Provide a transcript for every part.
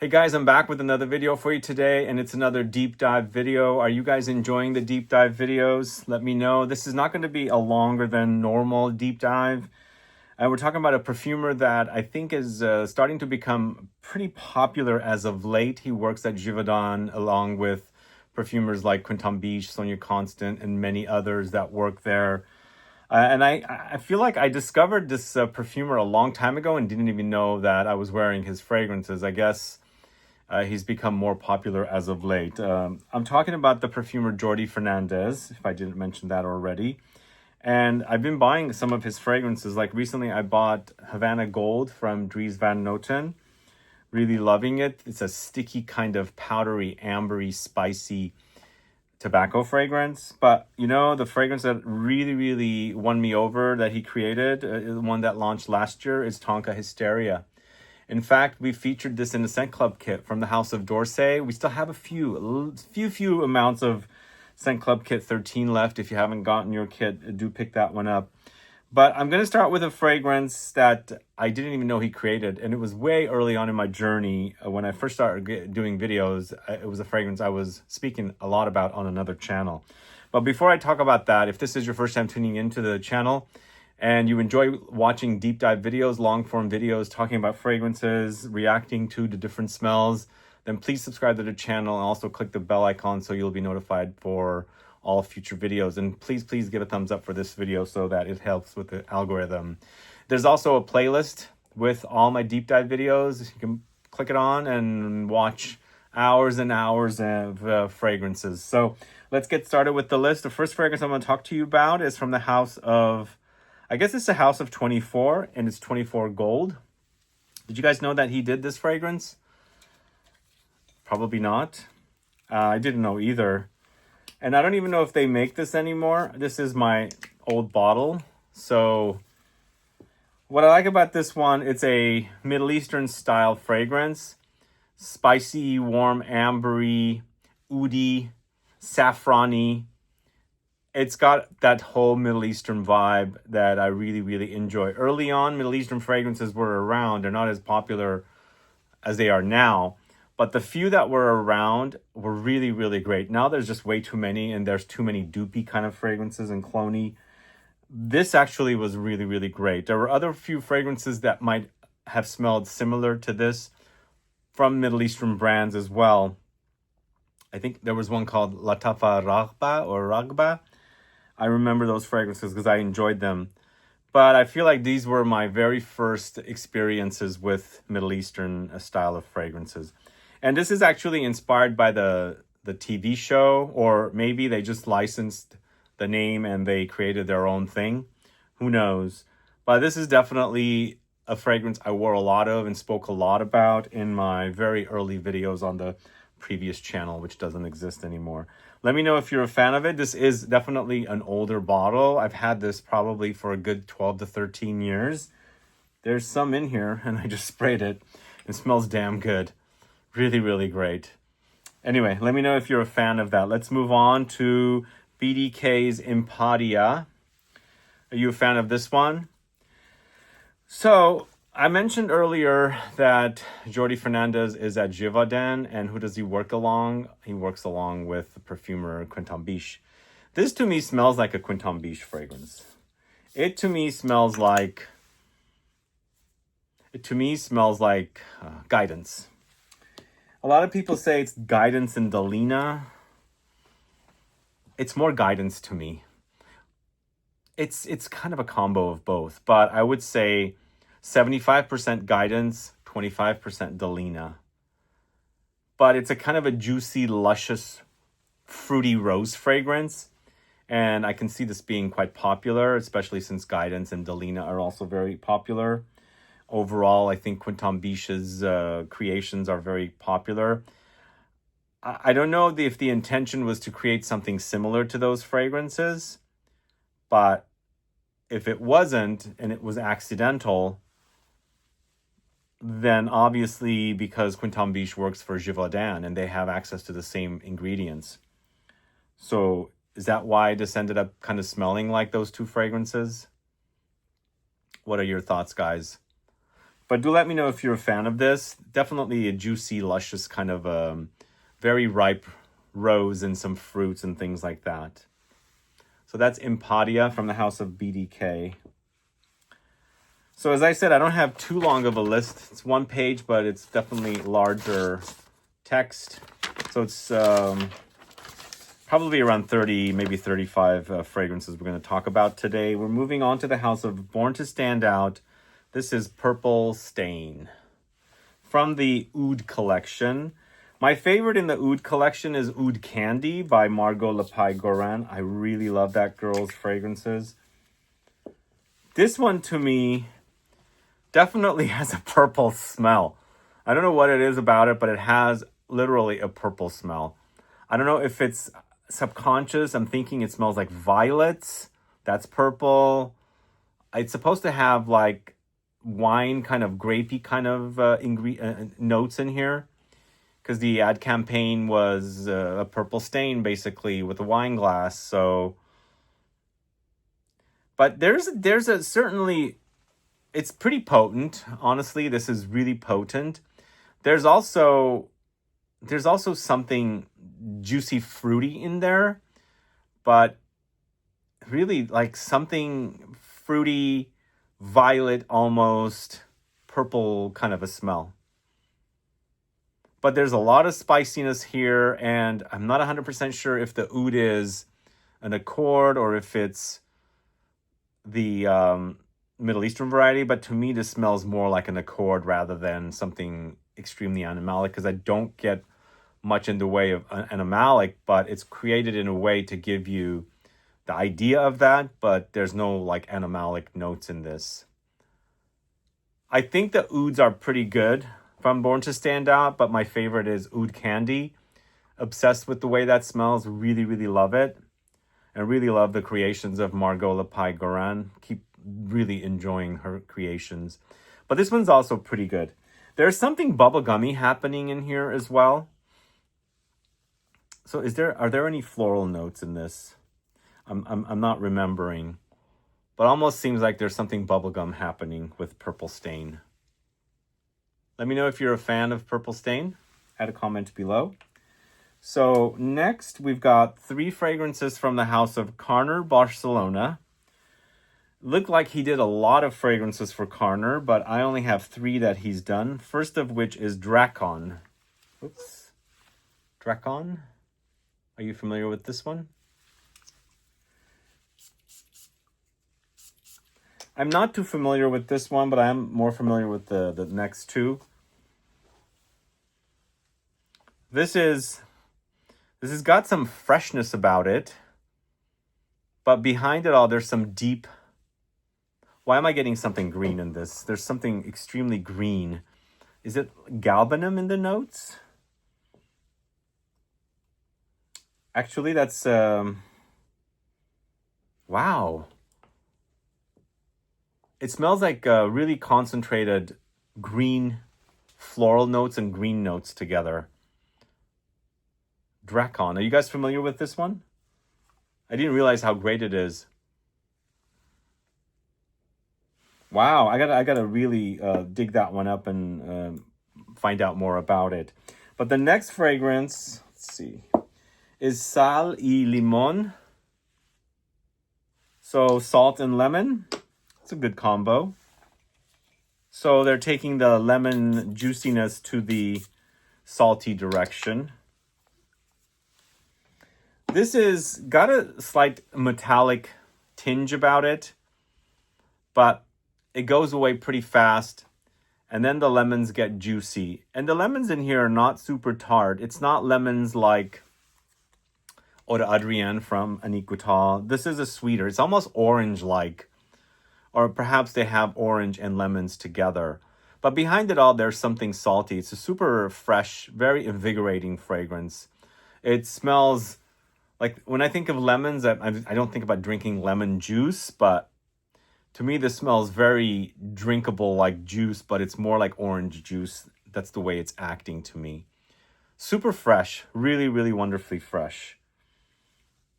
Hey guys, I'm back with another video for you today, and it's another deep dive video. Are you guys enjoying the deep dive videos? Let me know. This is not going to be a longer than normal deep dive. We're talking about a perfumer that I think is starting to become pretty popular as of late. He works at Givaudan along with perfumers like Quentin Bisch, Sonia Constant, and many others that work there. And I feel like I discovered this perfumer a long time ago and didn't even know that I was wearing his fragrances. I guess he's become more popular as of late. I'm talking about the perfumer Jordi Fernández, if I didn't mention that already. And I've been buying some of his fragrances. Like recently I bought Havana Gold from DRIES van Noten. Really loving it. It's a sticky kind of powdery, ambery, spicy tobacco fragrance. But you know, the fragrance that really won me over that he created, the one that launched last year, is TONKA HYSTERIA. In fact, we featured this in the Scent Club kit from the House of D'Orsay. We still have a few amounts of Scent Club kit 13 left. If you haven't gotten your kit, do pick that one up. But I'm going to start with a fragrance that I didn't even know he created. And it was way early on in my journey. When I first started doing videos, it was a fragrance I was speaking a lot about on another channel. But before I talk about that, if this is your first time tuning into the channel, and you enjoy watching deep dive videos, long form videos, talking about fragrances, reacting to the different smells, then please subscribe to the channel and also click the bell icon so you'll be notified for all future videos. And please give a thumbs up for this video so that it helps with the algorithm. There's also a playlist with all my deep dive videos. You can click it on and watch hours and hours of fragrances. So let's get started with the list. The first fragrance I'm going to talk to you about is from the house of, I guess it's the House of 24, and it's 24 Gold. Did you guys know that he did this fragrance? Probably not. I didn't know either. And I don't even know if they make this anymore. This is my old bottle. So what I like about this one, it's a Middle Eastern style fragrance. Spicy, warm, ambery, oudi, saffrony. It's got that whole Middle Eastern vibe that I really enjoy. Early on, Middle Eastern fragrances were around. They're not as popular as they are now. But the few that were around were really great. Now there's just way too many, and there's too many dupey kind of fragrances and cloney. This actually was really great. There were other few fragrances that might have smelled similar to this from Middle Eastern brands as well. I think there was one called Latafa Raghba or Ragba. I remember those fragrances because I enjoyed them. But I feel like these were my very first experiences with Middle Eastern style of fragrances. And this is actually inspired by the TV show, or maybe they just licensed the name and they created their own thing. Who knows? But this is definitely a fragrance I wore a lot of and spoke a lot about in my very early videos on the previous channel, which doesn't exist anymore. Let me know if you're a fan of it. This is definitely an older bottle. I've had this probably for a good 12 to 13 years. There's some in here, and I just sprayed it. It smells damn good. Really great. Anyway, let me know if you're a fan of that. Let's move on to BDK's IMPADIA. Are you a fan of this one? So I mentioned earlier that Jordi Fernández is at Givaudan, and who does he work along? He works along with the perfumer Quentin Bisch. This to me smells like a Quentin Bisch fragrance. It to me smells like Guidance. A lot of people say it's Guidance and Delina. It's more Guidance to me. It's kind of a combo of both, but I would say 75% Guidance, 25% Delina. But it's a kind of a juicy, luscious, fruity rose fragrance. And I can see this being quite popular, especially since Guidance and Delina are also very popular. Overall, I think Quentin Bisch's creations are very popular. I don't know if the intention was to create something similar to those fragrances, but if it wasn't and it was accidental, then obviously because Quentin Bisch works for Givaudan and they have access to the same ingredients. So is that why this ended up kind of smelling like those two fragrances? What are your thoughts, guys? But do let me know if you're a fan of this. Definitely a juicy, luscious kind of very ripe rose and some fruits and things like that. So that's IMPADIA from the house of BDK. So as I said, I don't have too long of a list. It's one page, but it's definitely larger text. So it's probably around 30, maybe 35 fragrances we're going to talk about today. We're moving on to the house of Born to Stand Out. This is Purple Stain from the Oud collection. My favorite in the Oud collection is Oud Candy by Margot Lepage-Gorin. I really love that girl's fragrances. This one, to me, definitely has a purple smell. I don't know what it is about it, but it has literally a purple smell. I don't know if it's subconscious. I'm thinking it smells like violets. That's purple. It's supposed to have like wine, kind of grapey kind of notes in here. Because the ad campaign was a purple stain, basically, with a wine glass. So, but there's a certainly, it's pretty potent. Honestly, this is really potent. There's also something juicy, fruity in there, but really like something fruity, violet, almost purple kind of a smell. But there's a lot of spiciness here, and I'm not 100% sure if the oud is an accord or if it's the Middle Eastern variety. But to me, this smells more like an accord rather than something extremely animalic, because I don't get much in the way of animalic, but it's created in a way to give you the idea of that, but there's no like animalic notes in this. I think the ouds are pretty good from Born to Stand Out, but my favorite is Oud Candy. Obsessed with the way that smells. Really, really love it. And really love the creations of Margot Lepage-Gorin. Keep really enjoying her creations. But this one's also pretty good. There's something bubblegummy happening in here as well. So are there any floral notes in this? I'm not remembering. But almost seems like there's something bubblegum happening with Purple Stain. Let me know if you're a fan of Purple Stain. Add a comment below. So next, we've got 3 fragrances from the house of Carner Barcelona. Looked like he did a lot of fragrances for Carner, but I only have 3 that he's done. First of which is DRAKON. Oops. DRAKON? Are you familiar with this one? I'm not too familiar with this one, but I am more familiar with the next 2. This has got some freshness about it, but behind it all, there's some deep... Why am I getting something green in this? There's something extremely green. Is it galbanum in the notes? Actually, that's... Wow. It smells like really concentrated green floral notes and green notes together. DRAKON. Are you guys familiar with this one? I didn't realize how great it is. Wow, I gotta really dig that one up and find out more about it. But the next fragrance, let's see, is Sal y Limon. So salt and lemon. It's a good combo. So they're taking the lemon juiciness to the salty direction. This is got a slight metallic tinge about it, but it goes away pretty fast. And then the lemons get juicy. And the lemons in here are not super tart. It's not lemons like Eau d'Adrien from Aniquita. This is a sweeter. It's almost orange-like. Or perhaps they have orange and lemons together. But behind it all, there's something salty. It's a super fresh, very invigorating fragrance. It smells like, when I think of lemons, I don't think about drinking lemon juice, but to me, this smells very drinkable like juice, but it's more like orange juice. That's the way it's acting to me. Super fresh, really, really wonderfully fresh.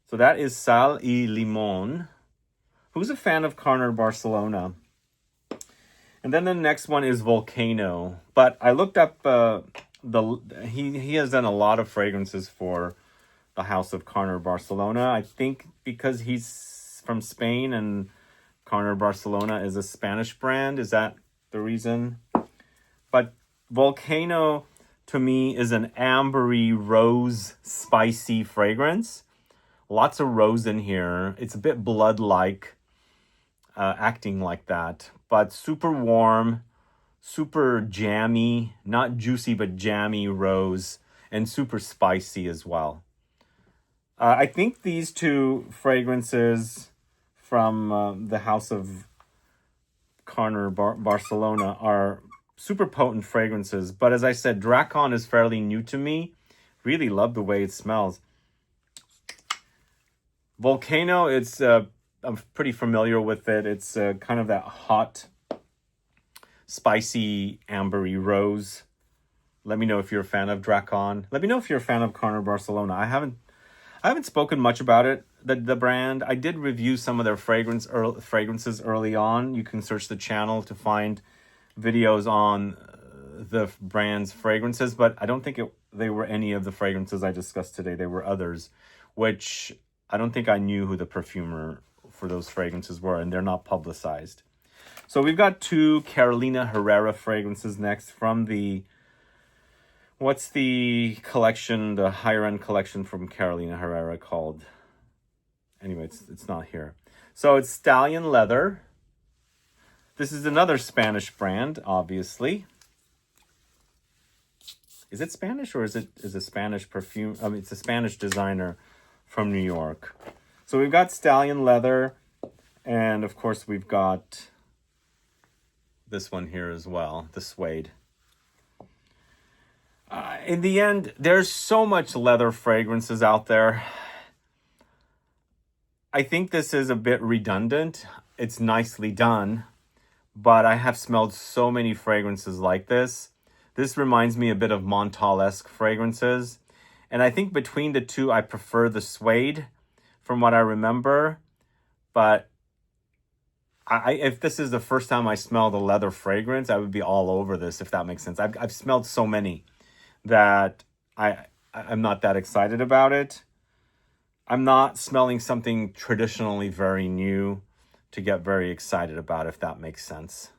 So that is Sal y Limon. Who's a fan of Carner Barcelona? And then the next one is Volcano. But I looked up he has done a lot of fragrances for the house of Carner Barcelona. I think because he's from Spain and Carner Barcelona is a Spanish brand. Is that the reason? But Volcano, to me, is an ambery rose spicy fragrance. Lots of rose in here. It's a bit blood-like, acting like that. But super warm, super jammy, not juicy, but jammy rose, and super spicy as well. I think these two fragrances from the house of Carner Barcelona are super potent fragrances. But as I said, DRAKON is fairly new to me. Really love the way it smells. Volcano, I'm pretty familiar with it. It's kind of that hot, spicy, ambery rose. Let me know if you're a fan of DRAKON. Let me know if you're a fan of Carner Barcelona. I haven't spoken much about it, the brand. I did review some of their fragrances early on. You can search the channel to find videos on the brand's fragrances, but I don't think they were any of the fragrances I discussed today. They were others, which I don't think I knew who the perfumer for those fragrances were, and they're not publicized. So we've got two Carolina Herrera fragrances next from the... What's the collection, the higher-end collection from Carolina Herrera called? Anyway, it's not here. So it's Stallion Leather. This is another Spanish brand, obviously. Is it Spanish or is it a Spanish perfume? I mean, it's a Spanish designer from New York. So we've got Stallion Leather, and of course we've got this one here as well, the Suede. In the end, there's so much leather fragrances out there. I think this is a bit redundant. It's nicely done, but I have smelled so many fragrances like this. This reminds me a bit of Montal-esque fragrances. And I think between the two, I prefer the Suede from what I remember. But if this is the first time I smelled a leather fragrance, I would be all over this, if that makes sense. I've smelled so many that I'm not that excited about it. I'm not smelling something traditionally very new to get very excited about, if that makes sense.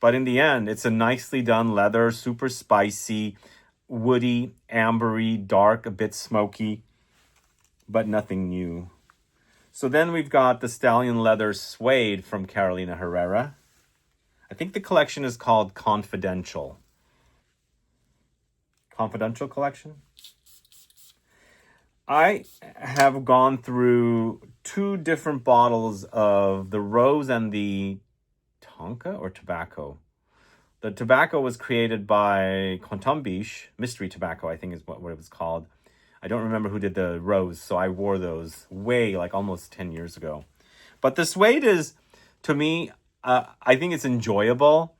But in the end, it's a nicely done leather, super spicy, woody, ambery, dark, a bit smoky, but nothing new. So then we've got the Stallion Leather Suede from Carolina Herrera. I think the collection is called Confidential. Confidential collection. I have gone through two different bottles of the rose and the tonka or tobacco. The tobacco was created by Quentin Bisch, mystery tobacco, I think is what it was called. I don't remember who did the rose, so I wore those way, like almost 10 years ago. But the Suede is, to me, I think it's enjoyable.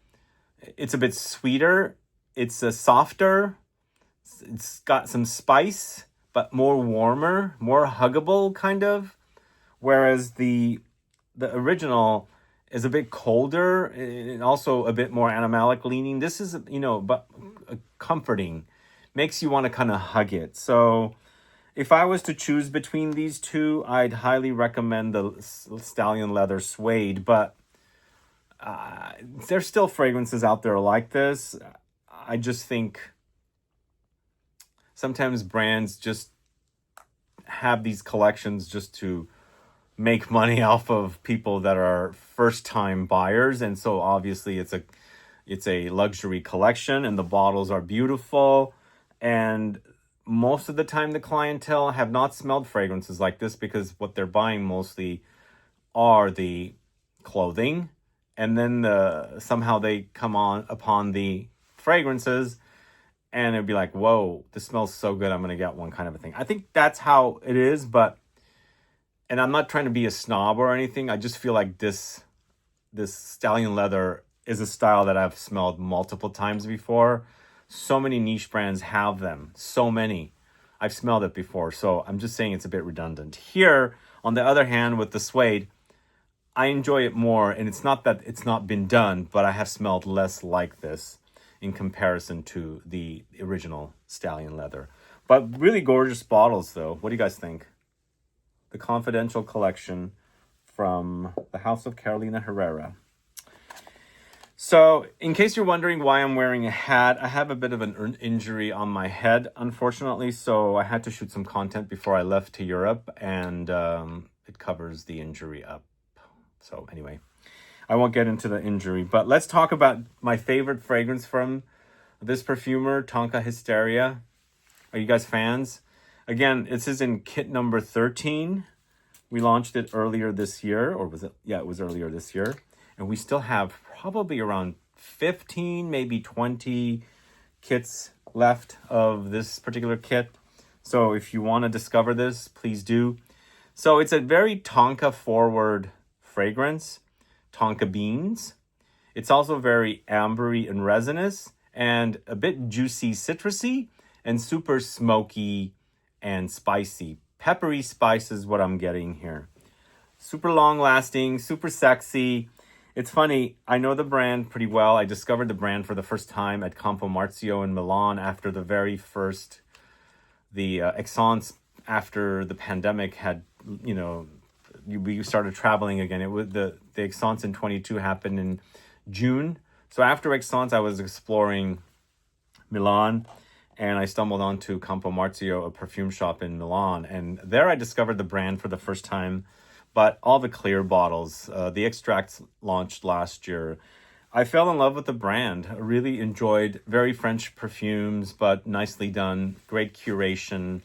It's a bit sweeter. It's softer. It's got some spice, but more warmer, more huggable kind of. Whereas the original is a bit colder and also a bit more animalic leaning. This is, but comforting. Makes you want to kind of hug it. So if I was to choose between these two, I'd highly recommend the Stallion Leather Suede. But there's still fragrances out there like this. I just think sometimes brands just have these collections just to make money off of people that are first-time buyers. And so obviously it's a luxury collection and the bottles are beautiful. And most of the time the clientele have not smelled fragrances like this because what they're buying mostly are the clothing. And then somehow they come upon the fragrances and it'd be like, whoa, this smells so good, I'm going to get one kind of a thing. I think that's how it is, and I'm not trying to be a snob or anything. I just feel like this Stallion Leather is a style that I've smelled multiple times before. So many niche brands have them. So many. I've smelled it before. So I'm just saying it's a bit redundant. Here, on the other hand, with the Suede, I enjoy it more, and it's not that it's not been done, but I have smelled less like this in comparison to the original Stallion leather. But really gorgeous bottles, though. What do you guys think? The Confidential Collection from the House of Carolina Herrera. So, in case you're wondering why I'm wearing a hat, I have a bit of an injury on my head, unfortunately, so I had to shoot some content before I left to Europe, and it covers the injury up. So, anyway, I won't get into the injury, but let's talk about my favorite fragrance from this perfumer, TONKA HYSTERIA. Are you guys fans? Again, this is in kit number 13. We launched it earlier this year, or was it? Yeah, it was earlier this year. And we still have probably around 15, maybe 20 kits left of this particular kit. So if you want to discover this, please do. So it's a very Tonka forward fragrance, Tonka beans. It's also very ambery and resinous and a bit juicy citrusy and super smoky and spicy. Peppery spice is what I'm getting here. Super long lasting, super sexy. It's funny, I know the brand pretty well. I discovered the brand for the first time at Campo Marzio in Milan after the very first, the Essence after the pandemic had, you know, we started traveling again. It was the Essence in 22 happened in June. So after Essence, I was exploring Milan and I stumbled onto Campo Marzio, a perfume shop in Milan. And there I discovered the brand for the first time. But all the clear bottles, the extracts launched last year. I fell in love with the brand. I really enjoyed very French perfumes, but nicely done, great curation.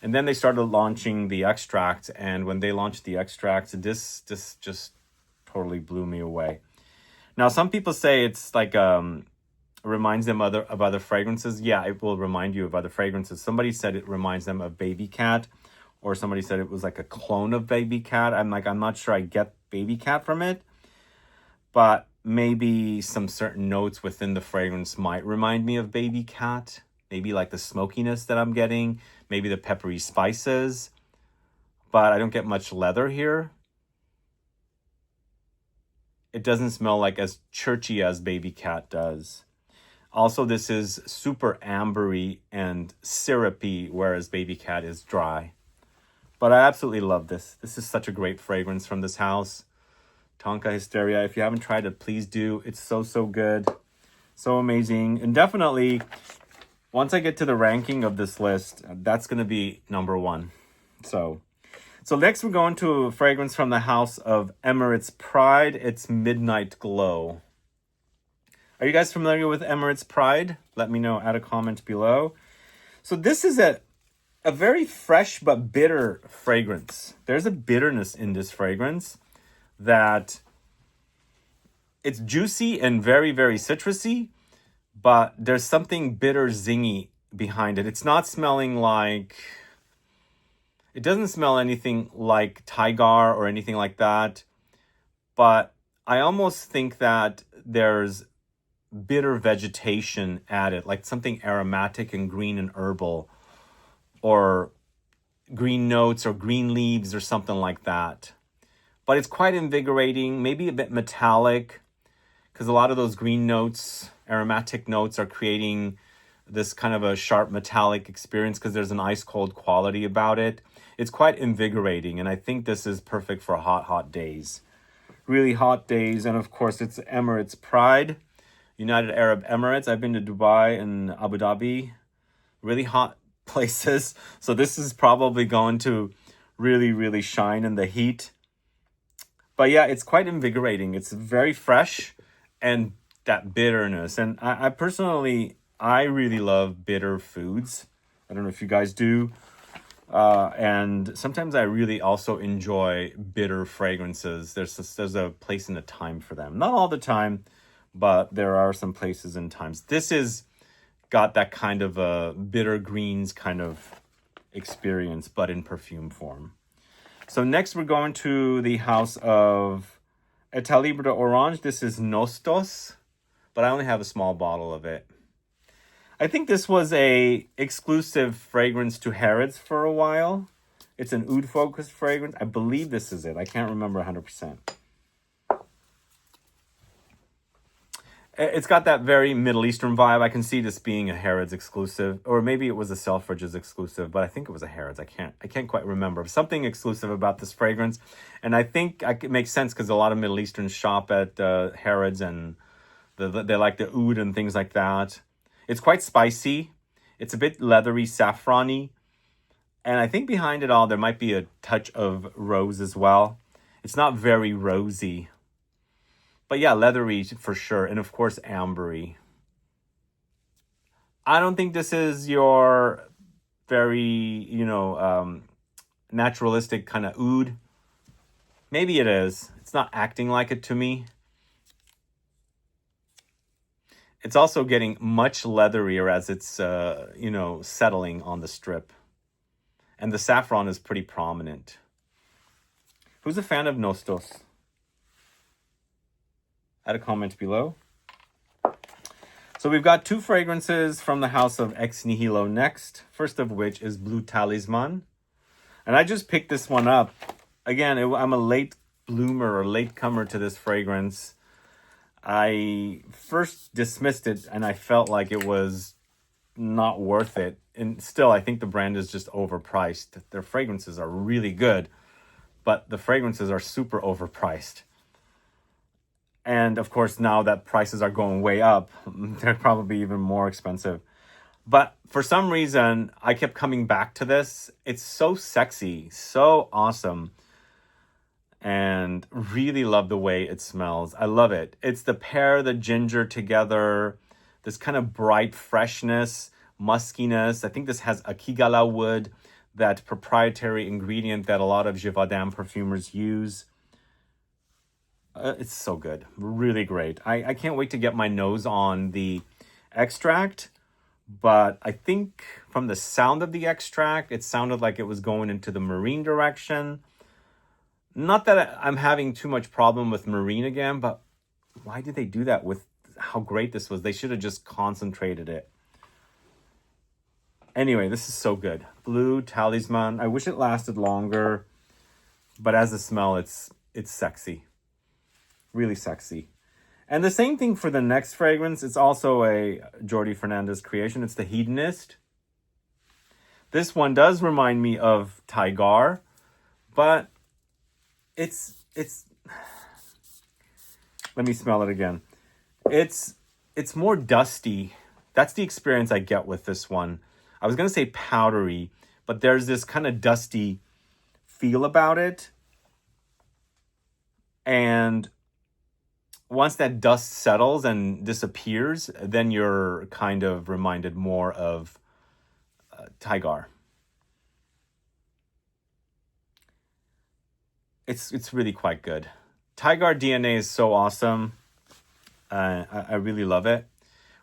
And then they started launching the extracts. And when they launched the extracts, this just totally blew me away. Now, some people say it's like, reminds them of other fragrances. Yeah, it will remind you of other fragrances. Somebody said it reminds them of Baby Cat. Or somebody said it was like a clone of Baby Cat. I'm not sure I get Baby Cat from it. But maybe some certain notes within the fragrance might remind me of Baby Cat. Maybe like the smokiness that I'm getting. Maybe the peppery spices. But I don't get much leather here. It doesn't smell like as churchy as Baby Cat does. Also, this is super ambery and syrupy, whereas Baby Cat is dry. But I absolutely love this. This is such a great fragrance from this house. TONKA HYSTERIA. If you haven't tried it, please do. It's so, so good. So amazing. And definitely, once I get to the ranking of this list, that's going to be number one. So next we're going to a fragrance from the house of Emirates Pride. It's Midnight Glow. Are you guys familiar with Emirates Pride? Let me know. Add a comment below. So this is a very fresh but bitter fragrance. There's a bitterness in this fragrance that it's juicy and very, very citrusy, but there's something bitter, zingy behind it. It's not smelling like, it doesn't smell anything like Tigar or anything like that, but I almost think that there's bitter vegetation added, like something aromatic and green and herbal, or green notes or green leaves or something like that. But it's quite invigorating, maybe a bit metallic, because a lot of those green notes, aromatic notes, are creating this kind of a sharp metallic experience because there's an ice cold quality about it. It's quite invigorating, and I think this is perfect for hot days. Really hot days, and of course it's Emirates Pride, United Arab Emirates. I've been to Dubai and Abu Dhabi, really hot places. So this is probably going to really, really shine in the heat. But yeah, it's quite invigorating. It's very fresh and that bitterness. And I personally, I really love bitter foods. I don't know if you guys do. And sometimes I really also enjoy bitter fragrances. There's a place and a time for them. Not all the time, but there are some places and times. This is got that kind of a bitter greens kind of experience, but in perfume form. So next we're going to the house of Etalibre Orange. This is Nostos, but I only have a small bottle of it. I think this was a exclusive fragrance to Harrods for a while. It's an oud focused fragrance. I believe this is it. I can't remember 100%. It's got that very Middle Eastern vibe. I can see this being a Harrods exclusive, or maybe it was a Selfridges exclusive, but I think it was a Harrods. I can't quite remember. Something exclusive about this fragrance, and I think it makes sense because a lot of Middle Easterns shop at Harrods, and they like the oud and things like that. It's quite spicy. It's a bit leathery, saffrony, and I think behind it all there might be a touch of rose as well. It's not very rosy. But yeah, leathery for sure. And of course, ambery. I don't think this is your very, naturalistic kind of oud. Maybe it is. It's not acting like it to me. It's also getting much leatherier as it's, settling on the strip. And the saffron is pretty prominent. Who's a fan of Nostos? Add a comment below. So we've got two fragrances from the house of Ex Nihilo next. First of which is Blue Talisman. And I just picked this one up. Again, I'm a late bloomer or late comer to this fragrance. I first dismissed it and I felt like it was not worth it. And still, I think the brand is just overpriced. Their fragrances are really good, but the fragrances are super overpriced. And of course, now that prices are going way up, they're probably even more expensive. But for some reason, I kept coming back to this. It's so sexy, so awesome. And really love the way it smells. I love it. It's the pear, the ginger together, this kind of bright freshness, muskiness. I think this has akigala wood, that proprietary ingredient that a lot of Givaudan perfumers use. It's so good. Really great. I can't wait to get my nose on the extract, but I think from the sound of the extract, it sounded like it was going into the marine direction. Not that I'm having too much problem with marine again, but why did they do that with how great this was? They should have just concentrated it. Anyway, this is so good. Blue Talisman. I wish it lasted longer, but as a smell, it's sexy. Really sexy. And the same thing for the next fragrance. It's also a Jordi Fernandez creation. It's the Hedonist. This one does remind me of Tigar, but it's let me smell it again. It's more dusty. That's the experience I get with this one. I was going to say powdery, but there's this kind of dusty feel about it. And once that dust settles and disappears, then you're kind of reminded more of Tigar. It's really quite good. Tigar DNA is so awesome. I really love it.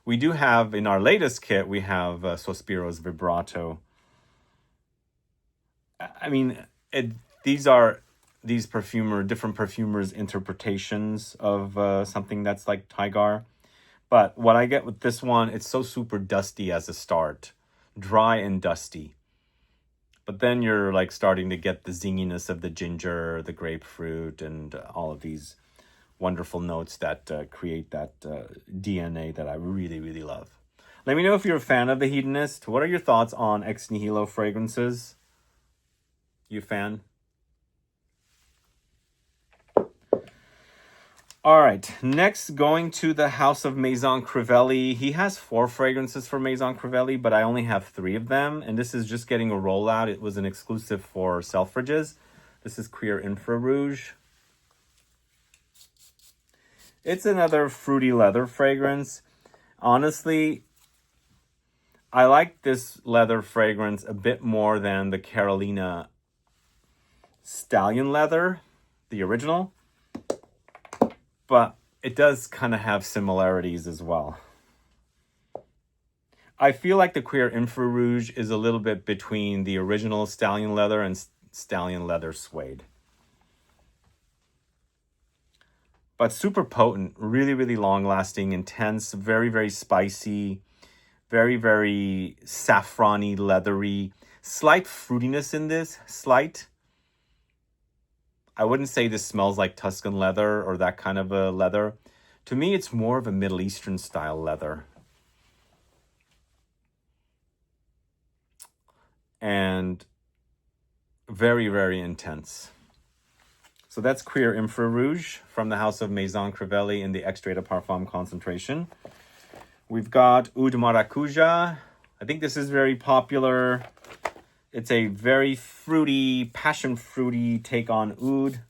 We do have, in our latest kit, we have Sospiro's Vibrato. I mean, these different perfumers' interpretations of something that's like Tigar. But what I get with this one, it's so super dusty as a start. Dry and dusty. But then you're like starting to get the zinginess of the ginger, the grapefruit, and all of these wonderful notes that create that DNA that I really, really love. Let me know if you're a fan of the Hedonist. What are your thoughts on Ex Nihilo fragrances? You a fan? All right, next going to the house of Maison Crivelli. He has 4 fragrances for Maison Crivelli, but I only have 3 of them. And this is just getting a rollout. It was an exclusive for Selfridges. This is Cuir Infrarouge. It's another fruity leather fragrance. Honestly, I like this leather fragrance a bit more than the Carolina Stallion leather, the original. But it does kind of have similarities as well. I feel like the Cuir Infrarouge is a little bit between the original Stallion leather and Stallion leather suede. But super potent, really, really long-lasting, intense, very, very spicy, very, very saffrony, leathery. Slight fruitiness in this, slight. I wouldn't say this smells like Tuscan leather or that kind of a leather. To me, it's more of a Middle Eastern style leather. And very, very intense. So that's Cuir Infrarouge from the house of Maison Crivelli in the Extrait de Parfum concentration. We've got Oud Maracuja. I think this is very popular. It's a very fruity, passion fruity take on oud.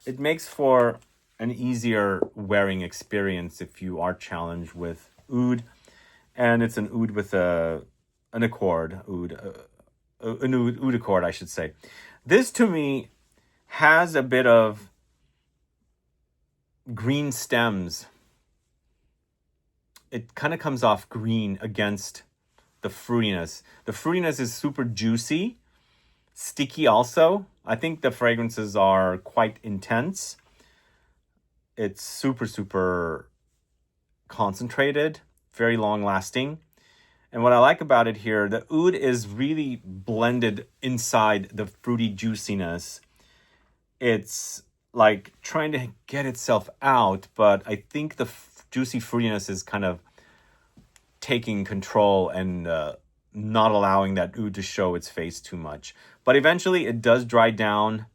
It makes for an easier wearing experience if you are challenged with oud. And it's an oud with an accord, an oud accord, I should say. This, to me, has a bit of green stems. It kind of comes off green against the fruitiness. The fruitiness is super juicy, sticky also. I think the fragrances are quite intense. It's super, super concentrated, very long lasting. And what I like about it here, the oud is really blended inside the fruity juiciness. It's like trying to get itself out, but I think the juicy fruitiness is kind of taking control and not allowing that oud to show its face too much. But eventually it does dry down,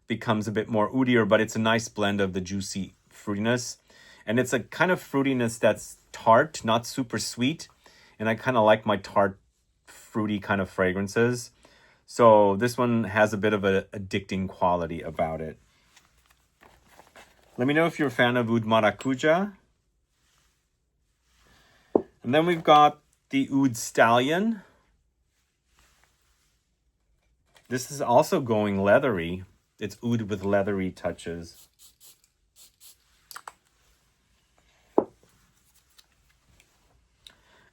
becomes a bit more oudier, but it's a nice blend of the juicy fruitiness. And it's a kind of fruitiness that's tart, not super sweet. And I kind of like my tart, fruity kind of fragrances. So this one has a bit of an addicting quality about it. Let me know if you're a fan of Oud Maracuja. And then we've got the Oud Stallion. This is also going leathery. It's oud with leathery touches.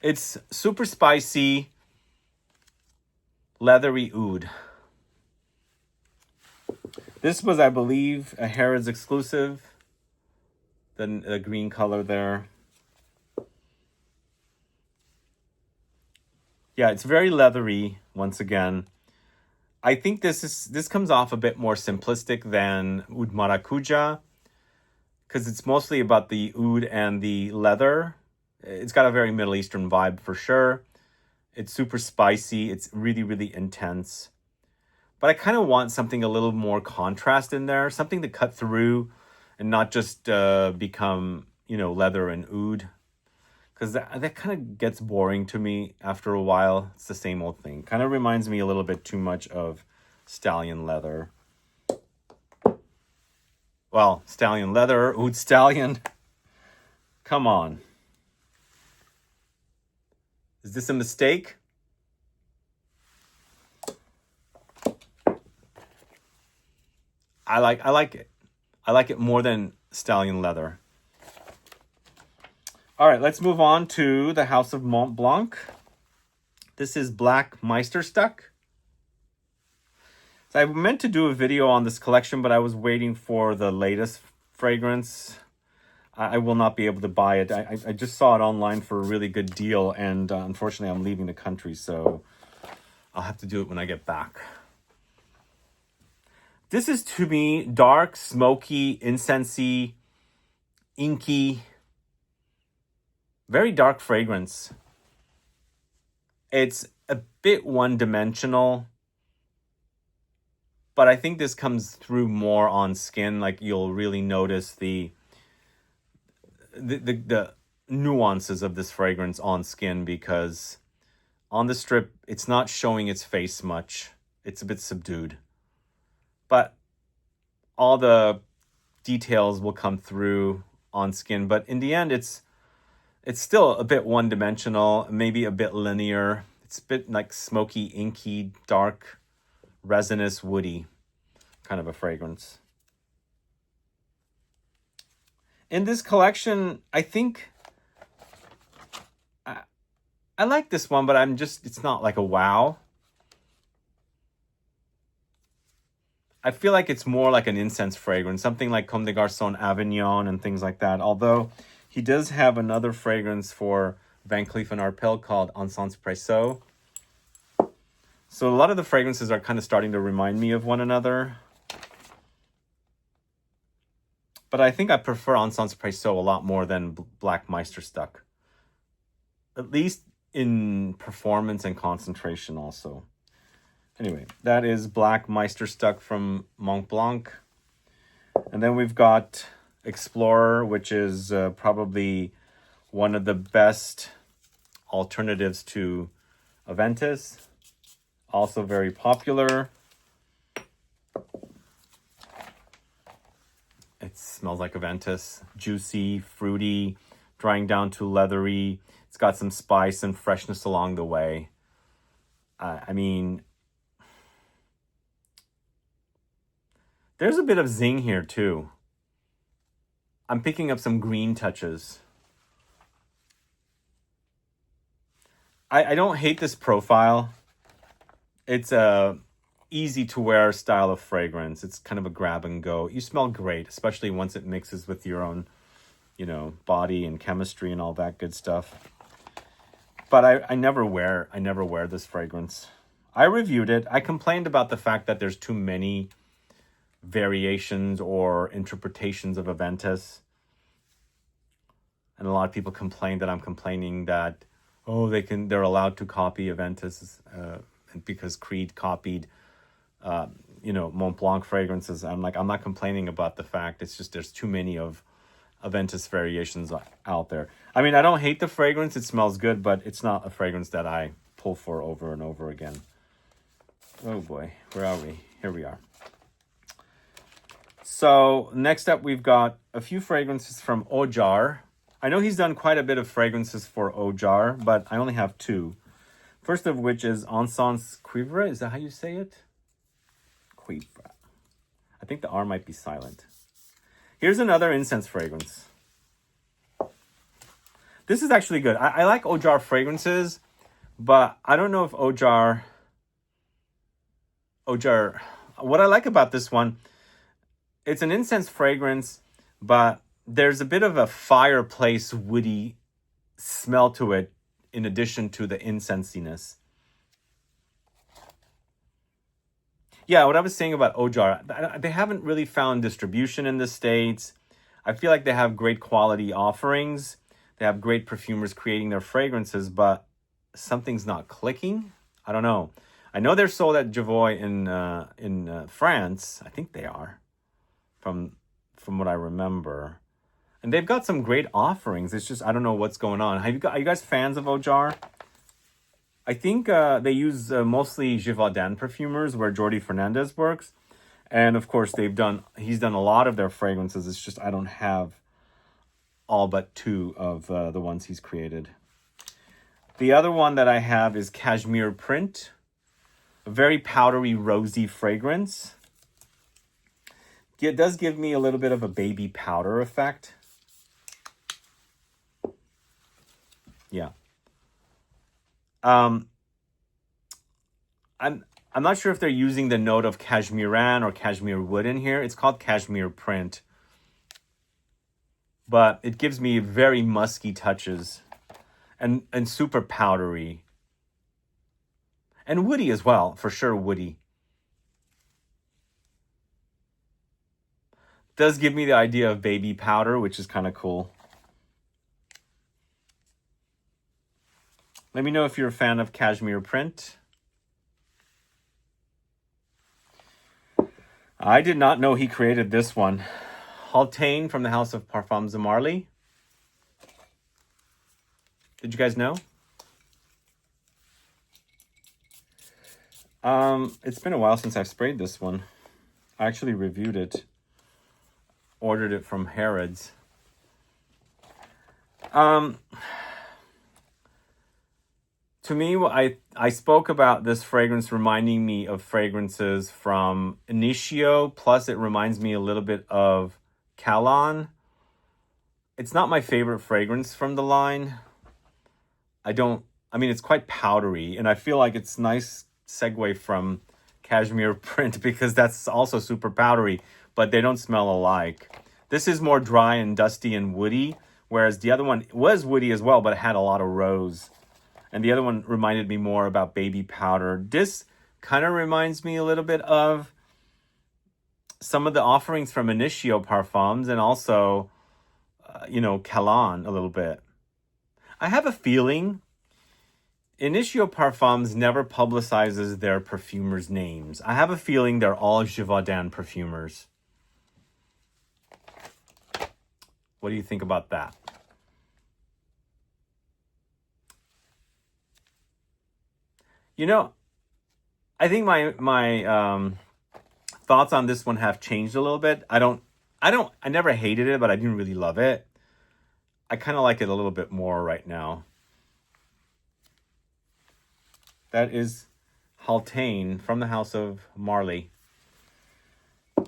It's super spicy, leathery oud. This was, I believe, a Harrods exclusive. The green color there. Yeah, it's very leathery, once again. I think this comes off a bit more simplistic than Oud Maracuja, because it's mostly about the oud and the leather. It's got a very Middle Eastern vibe for sure. It's super spicy. It's really, really intense. But I kind of want something a little more contrast in there, something to cut through and not just become, leather and oud. Because that kind of gets boring to me after a while. It's the same old thing. Kind of reminds me a little bit too much of Stallion leather. Well, Stallion leather, Oud Stallion. Come on. Is this a mistake? I like it. I like it more than Stallion leather. All right, let's move on to the House of Mont Blanc. This is Black Meisterstuck. So I meant to do a video on this collection, but I was waiting for the latest fragrance. I will not be able to buy it. I just saw it online for a really good deal, and unfortunately I'm leaving the country, so I'll have to do it when I get back. This is, to me, dark, smoky, incensey, inky, very dark fragrance. It's a bit one-dimensional, but I think this comes through more on skin. Like, you'll really notice the nuances of this fragrance on skin, because on the strip, it's not showing its face much. It's a bit subdued. But all the details will come through on skin. But in the end, it's still a bit one-dimensional, maybe a bit linear. It's a bit like smoky, inky, dark, resinous, woody kind of a fragrance. In this collection, I think I like this one, but it's not like a wow. I feel like it's more like an incense fragrance, something like Comme des Garçons Avignon and things like that. Although he does have another fragrance for Van Cleef & Arpels called Encens Presso. So a lot of the fragrances are kind of starting to remind me of one another. But I think I prefer Encens Presso a lot more than Black Meisterstuck. At least in performance and concentration also. Anyway, that is Black Meisterstuck from Mont Blanc. And then we've got Explorer, which is probably one of the best alternatives to Aventus. Also very popular. It smells like Aventus. Juicy, fruity, drying down to leathery. It's got some spice and freshness along the way. I mean, there's a bit of zing here too. I'm picking up some green touches. I don't hate this profile. It's a easy to wear style of fragrance. It's kind of a grab and go. You smell great, especially once it mixes with your own, you know, body and chemistry and all that good stuff. But I never wear this fragrance. I reviewed it. I complained about the fact that there's too many variations or interpretations of Aventus. And a lot of people complain that I'm complaining that, oh, they're allowed to copy Aventus because Creed copied you know, Mont Blanc fragrances. I'm not complaining about the fact. It's just there's too many of Aventus variations out there. I mean, I don't hate the fragrance. It smells good, but it's not a fragrance that I pull for over and over again. Oh boy, where are we? Here we are. So next up, we've got a few fragrances from Ojar. I know he's done quite a bit of fragrances for Ojar, but I only have two. First of which is Encens Cuivre. Is that how you say it? Cuivre. I think the R might be silent. Here's another incense fragrance. This is actually good. I like Ojar fragrances, but I don't know if Ojar... What I like about this one, it's an incense fragrance, but there's a bit of a fireplace woody smell to it in addition to the incensiness. Yeah, what I was saying about Ojar, they haven't really found distribution in the States. I feel like they have great quality offerings. They have great perfumers creating their fragrances, but something's not clicking. I don't know. I know they're sold at Givaudan in France. I think they are, from what I remember. And they've got some great offerings. It's just I don't know what's going on. Are you guys fans of Ojar? I think they use mostly Givaudan perfumers where Jordi Fernández works. And of course, he's done a lot of their fragrances. It's just I don't have all but two of the ones he's created. The other one that I have is Cashmere Print. A very powdery, rosy fragrance. It does give me a little bit of a baby powder effect. Yeah. I'm not sure if they're using the note of cashmeran or cashmere wood in here. It's called Cashmere Print. But it gives me very musky touches and super powdery. And woody as well, for sure woody. Does give me the idea of baby powder, which is kind of cool. Let me know if you're a fan of Cashmere Print. I did not know he created this one. Haltane from the House of Parfums de Marly. Did you guys know? It's been a while since I've sprayed this one. I actually reviewed it. Ordered it from Harrods. To me, I spoke about this fragrance reminding me of fragrances from Initio, plus it reminds me a little bit of Calon. It's not my favorite fragrance from the line. I mean, it's quite powdery, and I feel like it's nice segue from Cashmere Print because that's also super powdery, but they don't smell alike. This is more dry and dusty and woody, whereas the other one was woody as well, but it had a lot of rose. And the other one reminded me more about baby powder. This kind of reminds me a little bit of some of the offerings from Initio Parfums and also, you know, Calon a little bit. I have a feeling Initio Parfums never publicizes their perfumers' names. I have a feeling they're all Givaudan perfumers. What do you think about that? You know, I think my thoughts on this one have changed a little bit. I never hated it, but I didn't really love it. I kind of like it a little bit more right now. That is Haltane from the House of Marley.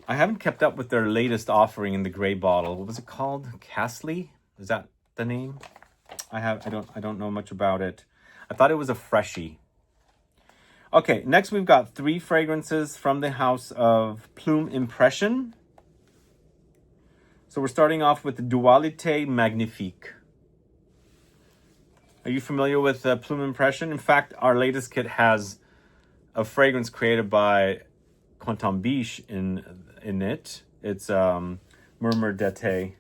I haven't kept up with their latest offering in the gray bottle. What was it called? Castley? Is that the name? I don't know much about it. I thought it was a freshie. Okay, next we've got 3 fragrances from the House of Plume Impression. So we're starting off with the Dualité Magnifique. Are you familiar with Plume Impression? In fact, our latest kit has a fragrance created by Quentin Bisch in it. It's Murmure d'été.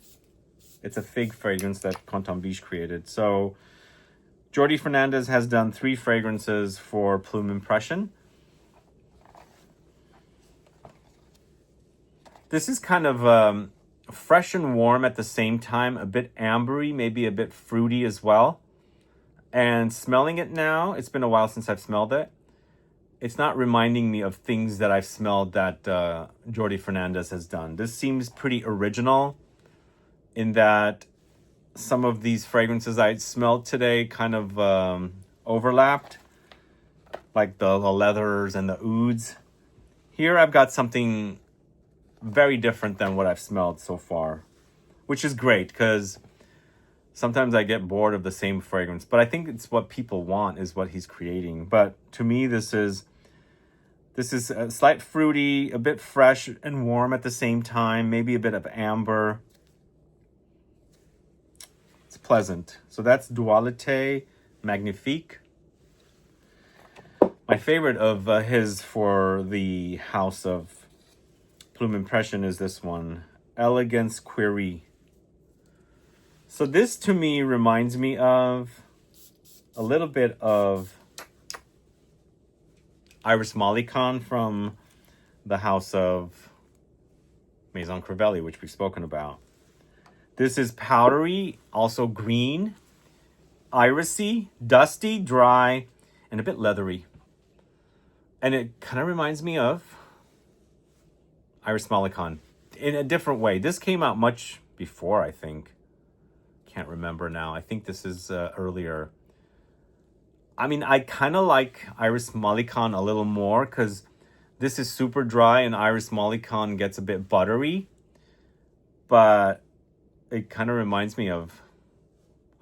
It's a fig fragrance that Quentin Bisch created. So Jordi Fernández has done 3 fragrances for Plume Impression. This is kind of fresh and warm at the same time, a bit ambery, maybe a bit fruity as well. And smelling it now, it's been a while since I've smelled it. It's not reminding me of things that I've smelled that Jordi Fernández has done. This seems pretty original in that some of these fragrances I smelled today kind of overlapped, like the leathers and the ouds. Here I've got something very different than what I've smelled so far, which is great because sometimes I get bored of the same fragrance, but I think it's what people want is what he's creating. But to me, this is a slight fruity, a bit fresh and warm at the same time, maybe a bit of amber. It's pleasant. So that's Dualité Magnifique. My favorite of his for the House of Plume Impression is this one, Elegance Query. So this to me reminds me of a little bit of Iris Malicon from the House of Maison Crivelli, which we've spoken about. This is powdery, also green, irisy, dusty, dry, and a bit leathery. And it kind of reminds me of Iris Malicon in a different way. This came out much before, I think. Can't remember now. I think this is earlier. I mean, I kind of like Iris Malicon a little more because this is super dry and Iris Malicon gets a bit buttery. But it kind of reminds me of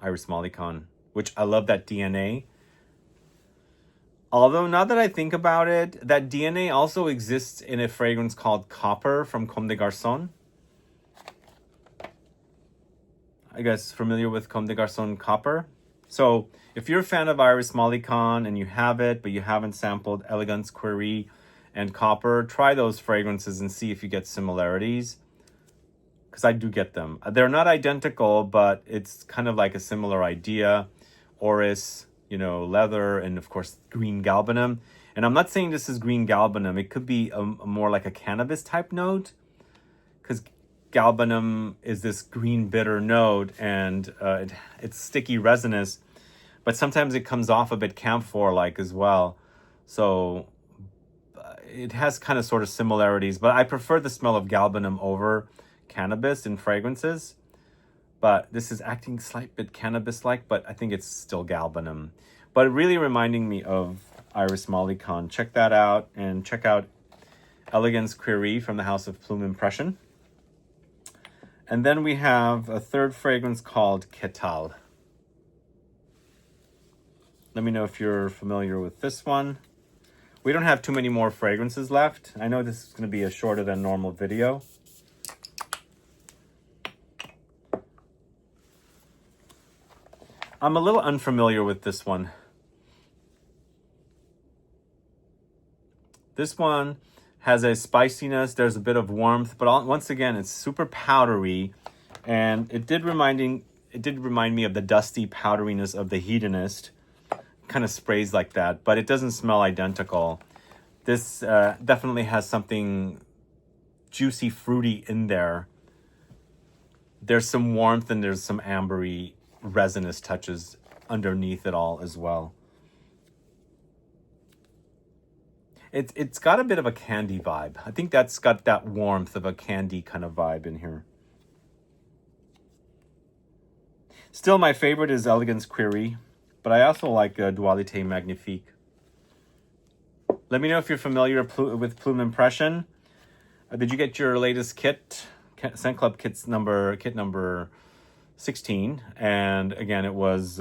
Iris Malicon, which I love that DNA. Although now that I think about it, that DNA also exists in a fragrance called Copper from Comme des Garçons. I guess familiar with Comme des Garçons Copper. So if you're a fan of Iris Malicon and you have it, but you haven't sampled Elegance Query and Copper, try those fragrances and see if you get similarities. Because I do get them. They're not identical, but it's kind of like a similar idea. Orris, you know, leather, and of course, green galbanum. And I'm not saying this is green galbanum. It could be a more like a cannabis type note. Because galbanum is this green bitter note and it's sticky resinous, but sometimes it comes off a bit camphor-like as well. So it has kind of sort of similarities, but I prefer the smell of galbanum over cannabis in fragrances. But this is acting slight bit cannabis-like, but I think it's still galbanum. But really reminding me of Iris Malicon. Check that out and check out Elegance Query from the House of Plume Impression. And then we have a third fragrance called Ketal. Let me know if you're familiar with this one. We don't have too many more fragrances left. I know this is going to be a shorter than normal video. I'm a little unfamiliar with this one. This one Has a spiciness. There's a bit of warmth, but once again, it's super powdery, and it did remind me of the dusty powderiness of the Hedonist. Kind of sprays like that, but it doesn't smell identical. This definitely has something juicy, fruity in there. There's some warmth and there's some ambery, resinous touches underneath it all as well. It's got a bit of a candy vibe. I think that's got that warmth of a candy kind of vibe in here. Still, my favorite is Elegance Query, but I also like Dualité Magnifique. Let me know if you're familiar with Plume Impression. Did you get your latest kit? Scent Club kit number 16. And again, it was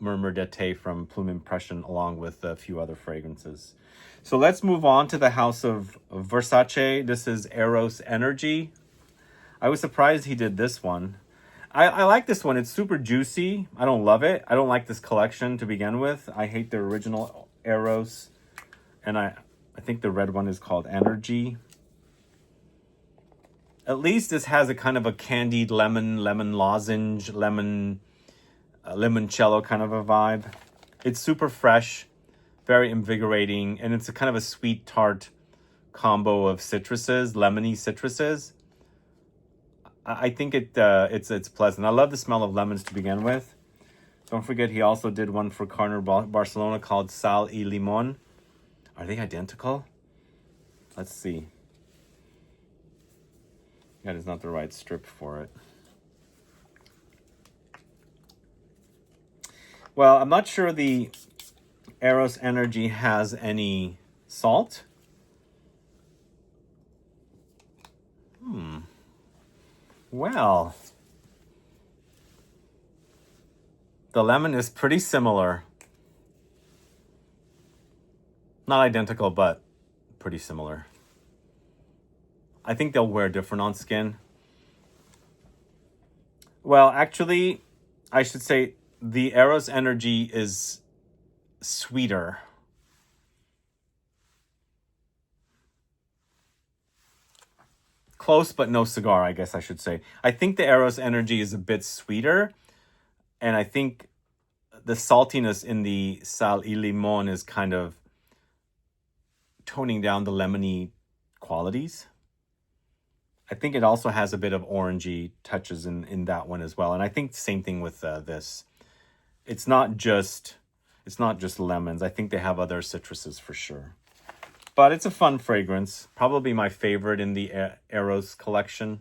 Murmure d'Eté from Plume Impression, along with a few other fragrances. So let's move on to the house of Versace. This is Eros Energy. I was surprised he did this one. I like this one. It's super juicy. I don't love it. I don't like this collection to begin with. I hate the original Eros. And I think the red one is called Energy. At least this has a kind of a candied lemon lozenge, limoncello kind of a vibe. It's super fresh, very invigorating, and it's a kind of a sweet tart combo of citruses, lemony citruses. I think it's pleasant. I love the smell of lemons to begin with. Don't forget he also did one for Carner Barcelona called Sal y Limon. Are they identical? Let's see. That is not the right strip for it. Well, I'm not sure the Eros Energy has any salt. Well, the lemon is pretty similar. Not identical, but pretty similar. I think they'll wear different on skin. Well, actually, I should say the Eros Energy is sweeter. Close, but no cigar, I guess I should say. I think the Eros Energy is a bit sweeter, and I think the saltiness in the Sal y Limon is kind of toning down the lemony qualities. I think it also has a bit of orangey touches in that one as well. And I think the same thing with this. It's not just lemons. I think they have other citruses for sure. But it's a fun fragrance. Probably my favorite in the Eros collection.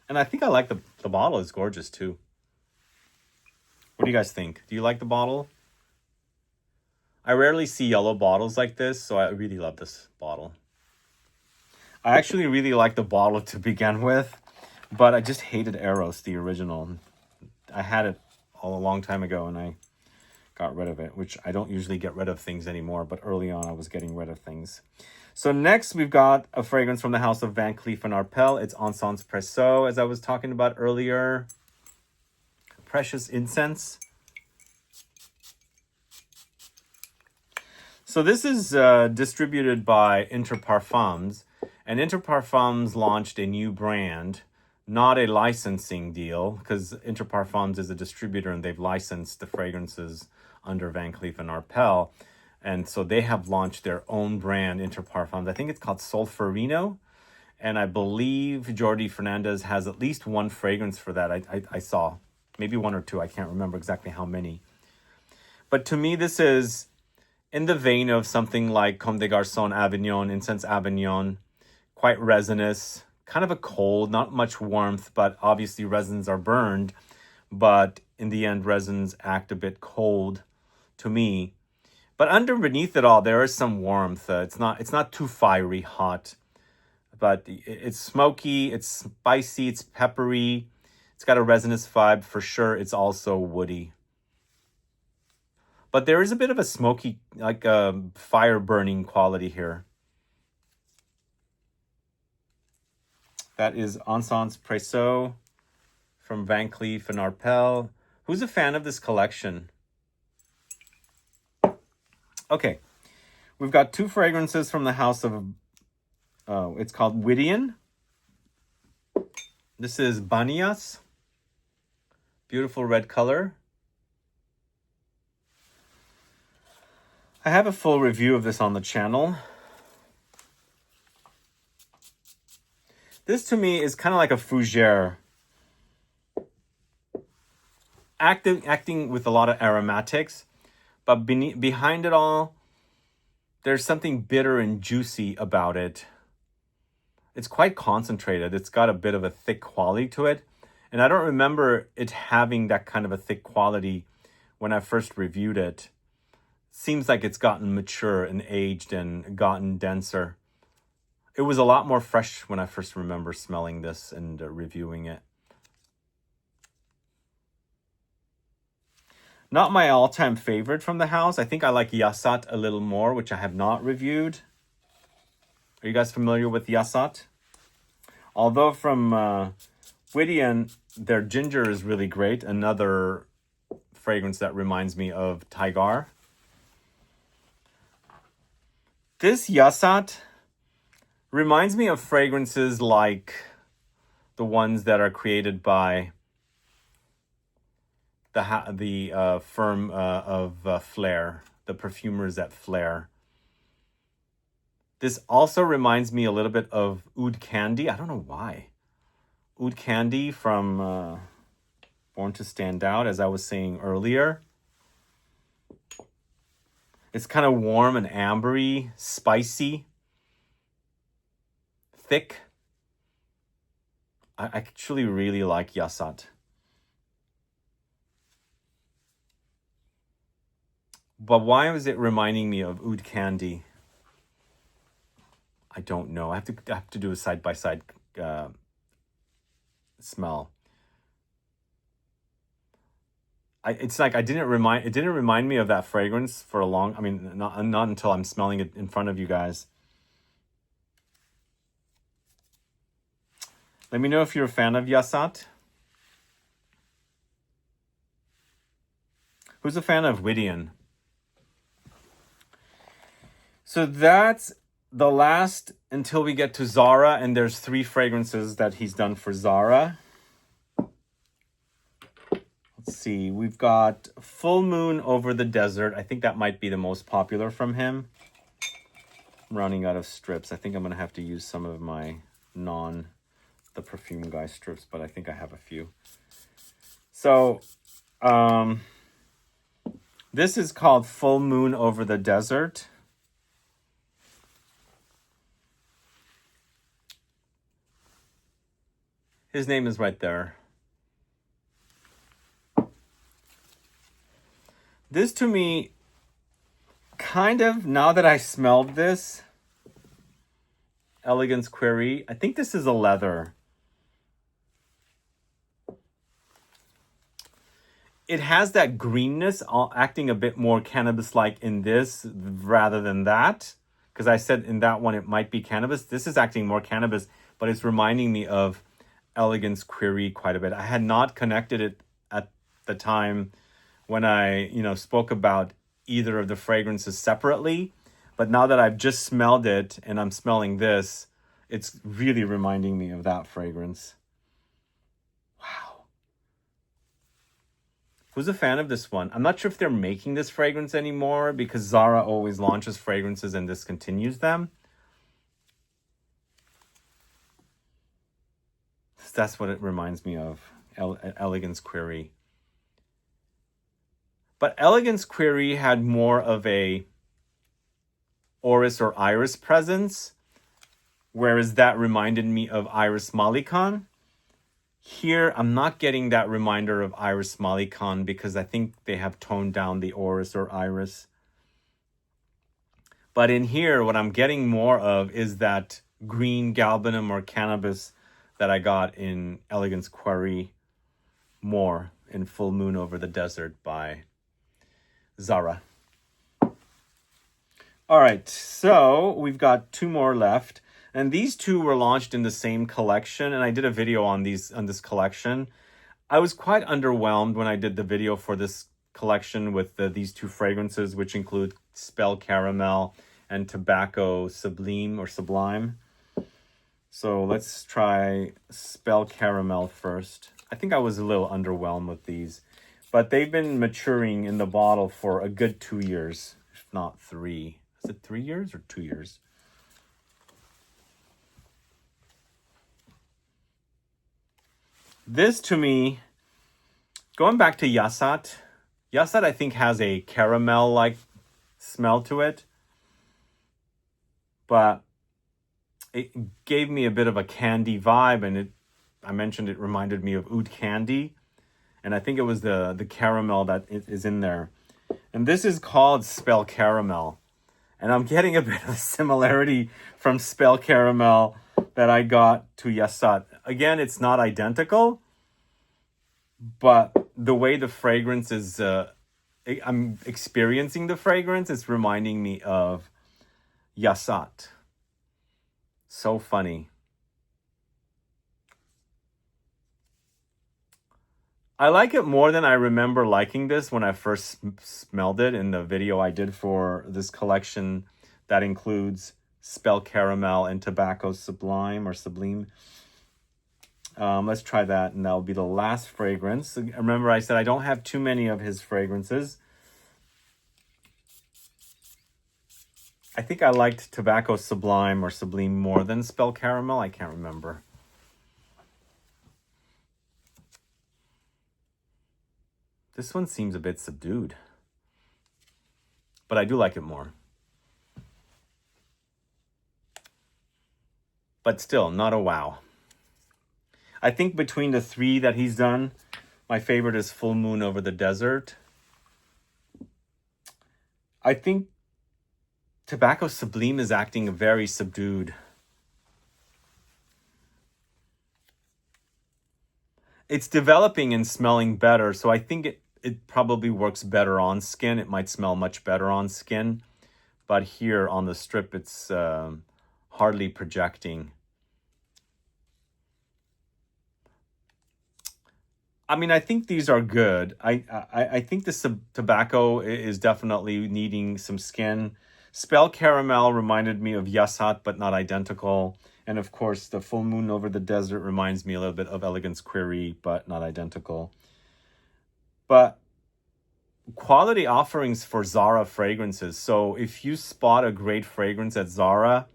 And I think I like the bottle. It's gorgeous too. What do you guys think? Do you like the bottle? I rarely see yellow bottles like this, so I really love this bottle. I actually really like the bottle to begin with, but I just hated Eros, the original. I had it a long time ago and I got rid of it, which I don't usually get rid of things anymore, but early on I was getting rid of things. So next we've got a fragrance from the house of Van Cleef & Arpels. It's Encens Presso, as I was talking about earlier. Precious Incense. So this is distributed by Interparfums. And Interparfums launched a new brand, not a licensing deal, because Interparfums is a distributor and they've licensed the fragrances under Van Cleef & Arpels. And so they have launched their own brand, Interparfums. I think it's called Solferino. And I believe Jordi Fernández has at least one fragrance for that. I saw maybe one or two. I can't remember exactly how many. But to me, this is in the vein of something like Comme des Garçons Avignon, Incense Avignon. Quite resinous, kind of a cold, not much warmth, but obviously resins are burned. But in the end, resins act a bit cold to me. But underneath it all, there is some warmth. It's not too fiery hot, but it's smoky, it's spicy, it's peppery. It's got a resinous vibe for sure. It's also woody. But there is a bit of a smoky, like a fire burning quality here. That is Encens Presso from Van Cleef & Arpels. Who's a fan of this collection? Okay, We've got two fragrances from the house of, it's called Widian. This is Banias. Beautiful red color. I have a full review of this on the channel. This to me is kind of like a fougere. Acting with a lot of aromatics, but behind it all, there's something bitter and juicy about it. It's quite concentrated. It's got a bit of a thick quality to it. And I don't remember it having that kind of a thick quality when I first reviewed it. Seems like it's gotten mature and aged and gotten denser. It was a lot more fresh when I first remember smelling this and reviewing it. Not my all-time favorite from the house. I think I like YASAT a little more, which I have not reviewed. Are you guys familiar with YASAT? Although from Widian, their ginger is really great. Another fragrance that reminds me of Tigar. This YASAT reminds me of fragrances like the ones that are created by the firm of Flair, the perfumers at Flair. This also reminds me a little bit of Oud Candy. I don't know why. Oud Candy from Born to Stand Out, as I was saying earlier. It's kind of warm and ambery, spicy, thick. I actually really like YASAT. But why was it reminding me of Oud Candy? I don't know. I have to do a side-by-side smell. It's like it didn't remind me of that fragrance for a long. I mean, not until I'm smelling it in front of you guys. Let me know if you're a fan of YASAT. Who's a fan of Widian? So that's the last until we get to Zara, and there's 3 fragrances that he's done for Zara. Let's see, we've got Full Moon Over the Desert. I think that might be the most popular from him. I'm running out of strips. I think I'm going to have to use some of my the Perfume Guy strips, but I think I have a few. So, this is called Full Moon Over the Desert. His name is right there. This to me, kind of, now that I smelled this, Elegance Query, I think this is a leather. It has that greenness, acting a bit more cannabis-like in this rather than that. Because I said in that one it might be cannabis. This is acting more cannabis, but it's reminding me of Elegance Query quite a bit. I had not connected it at the time when I, spoke about either of the fragrances separately. But now that I've just smelled it and I'm smelling this, it's really reminding me of that fragrance. Wow. Who's a fan of this one? I'm not sure if they're making this fragrance anymore because Zara always launches fragrances and discontinues them. That's what it reminds me of, Elegance Query. But Elegance Query had more of a orris or iris presence, whereas that reminded me of Iris Malikan. Here, I'm not getting that reminder of Iris Malikan because I think they have toned down the orris or iris. But in here, what I'm getting more of is that green galbanum or cannabis that I got in Elegance Query more in Full Moon Over the Desert by Zara. All right, so we've got 2 more left. And these 2 were launched in the same collection. And I did a video on this collection. I was quite underwhelmed when I did the video for this collection with these 2 fragrances, which include Spell Caramel and Tobacco Sublime or Sublime. So let's try Spell Caramel first. I think I was a little underwhelmed with these, but they've been maturing in the bottle for a good 2 years, if not 3. Is it 3 years or 2 years? This to me, going back to YASAT, YASAT I think has a caramel-like smell to it, but it gave me a bit of a candy vibe, and I mentioned it reminded me of oud candy, and I think it was the caramel that is in there. And this is called Spell Caramel, and I'm getting a bit of a similarity from Spell Caramel that I got to YASAT. Again, it's not identical, but the way the fragrance is, I'm experiencing the fragrance, it's reminding me of YASAT. So funny. I like it more than I remember liking this when I first smelled it in the video I did for this collection that includes Spell Caramel and Tobacco Sublime or Sublime. Let's try that, and that'll be the last fragrance. Remember I said I don't have too many of his fragrances. I think I liked Tobacco Sublime or Sublime more than Spell Caramel. I can't remember. This one seems a bit subdued, but I do like it more. But still, not a wow. I think between the 3 that he's done, my favorite is Full Moon Over the Desert. I think Tobacco Sublime is acting very subdued. It's developing and smelling better, so I think it probably works better on skin. It might smell much better on skin, but here on the strip, it's hardly projecting. I mean, I think these are good. I think this tobacco is definitely needing some skin. Spell Caramel reminded me of YASAT, but not identical. And of course, the Full Moon Over the Desert reminds me a little bit of Elegance Query, but not identical. But quality offerings for Zara fragrances. So if you spot a great fragrance at Zara,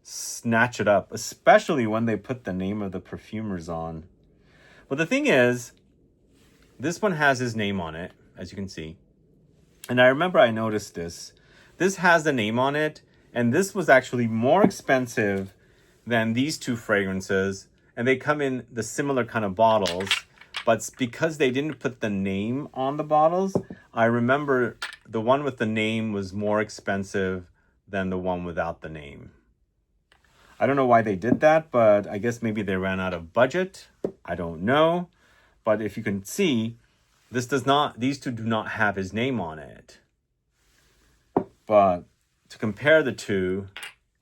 snatch it up, especially when they put the name of the perfumers on. But the thing is, this one has his name on it, as you can see. And I remember I noticed this. This has the name on it, and this was actually more expensive than these 2 fragrances. And they come in the similar kind of bottles, but because they didn't put the name on the bottles, I remember the one with the name was more expensive than the one without the name. I don't know why they did that, but I guess maybe they ran out of budget. I don't know. But if you can see, these 2 do not have his name on it. But to compare the 2,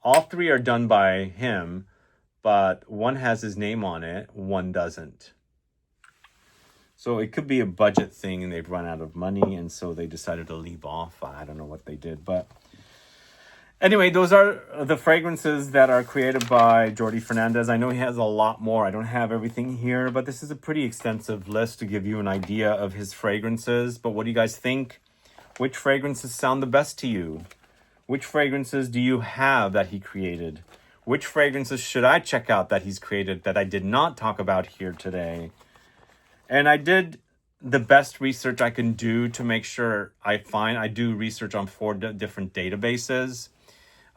all 3 are done by him, but one has his name on it, one doesn't. So it could be a budget thing and they've run out of money, and so they decided to leave off. I don't know what they did, but anyway, those are the fragrances that are created by Jordi Fernández. I know he has a lot more. I don't have everything here, but this is a pretty extensive list to give you an idea of his fragrances. But what do you guys think? Which fragrances sound the best to you? Which fragrances do you have that he created? Which fragrances should I check out that he's created that I did not talk about here today? And I did the best research I can do to make sure I do research on 4 different databases.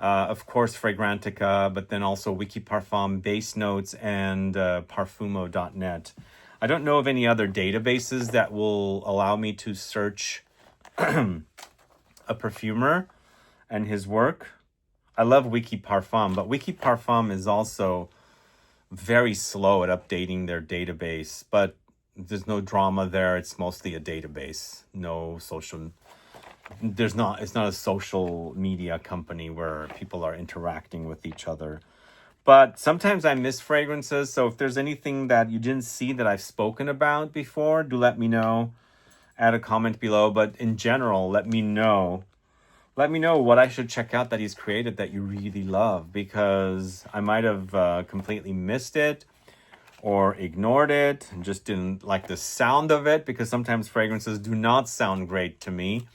Of course, Fragrantica, but then also Wikiparfum, Base Notes, and Parfumo.net. I don't know of any other databases that will allow me to search a perfumer and his work. I love Wikiparfum, but Wikiparfum is also very slow at updating their database, but there's no drama there. It's mostly a database. No social... it's not a social media company where people are interacting with each other. But sometimes I miss fragrances, so if there's anything that you didn't see that I've spoken about before, do let me know. Add a comment below, but in general, let me know let me know what I should check out that he's created that you really love, because I might have completely missed it or ignored it and just didn't like the sound of it, because sometimes fragrances do not sound great to me.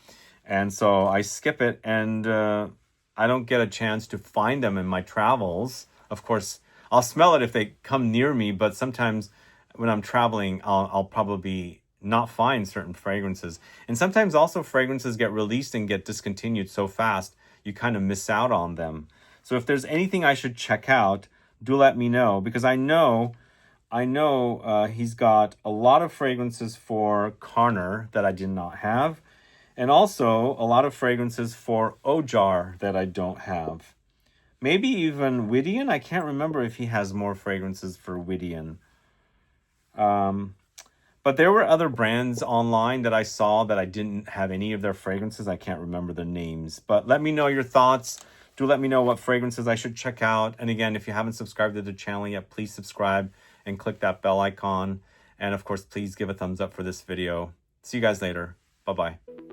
And so I skip it, and I don't get a chance to find them in my travels. Of course, I'll smell it if they come near me, but sometimes when I'm traveling, I'll probably not find certain fragrances. And sometimes also fragrances get released and get discontinued so fast, you kind of miss out on them. So if there's anything I should check out, do let me know, because I know he's got a lot of fragrances for Carner that I did not have, and also a lot of fragrances for Ojar that I don't have. Maybe even Widian. I can't remember if he has more fragrances for Widian. But there were other brands online that I saw that I didn't have any of their fragrances. I can't remember the names. But let me know your thoughts. Do let me know what fragrances I should check out. And again, if you haven't subscribed to the channel yet, please subscribe and click that bell icon. And of course, please give a thumbs up for this video. See you guys later. Bye-bye.